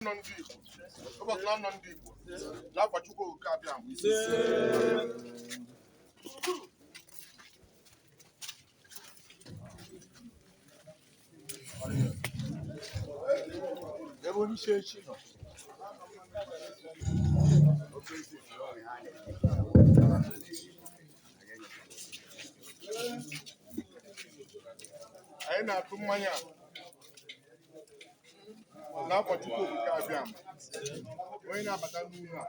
nọ ndị Igbo ụbọchị na nọ ndị Igbo n'afọ Chukwu okike abịa ebe onye isi echi nọ anyị na-atụ mmanya n'afọ Chukwu okike abịa onye na-abata n'ụlọ a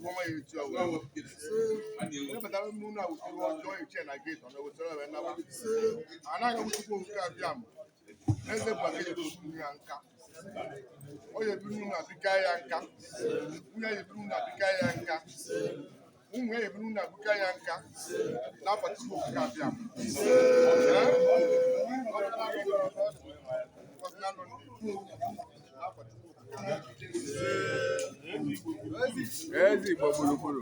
ọma ya etu a onye batara n'ụlọ a wụtiri ọjọọ eche na geeti ọ na-ewetara ebe nnabata anaghị awụ Chukwu okike abịa eze bụ aka eburu ya nka onye eburu n'ụlọ abịka ya nka nwunye ya eburu n'ụlọ abịka ya nka ụmụ ya eburu n'ụlọ abịka ya nka n'afọ Chukwu okike abịa ezi Igbo gburugburu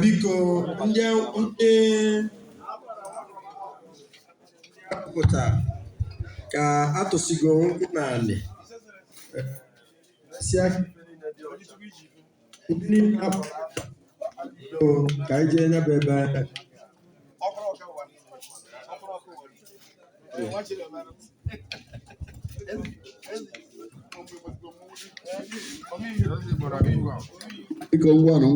biko ndị apụta ka atụsigo nkwụ n'anị ka anyị jee nyaba ebe biko ngwa na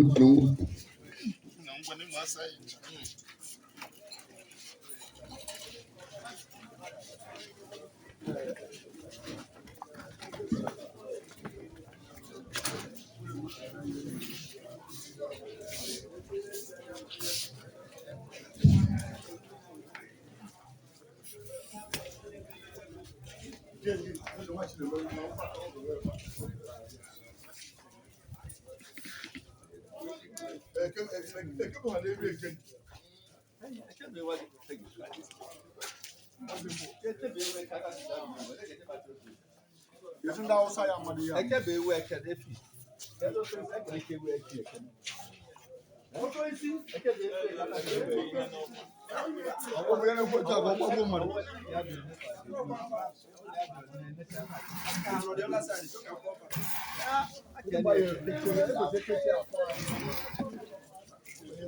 É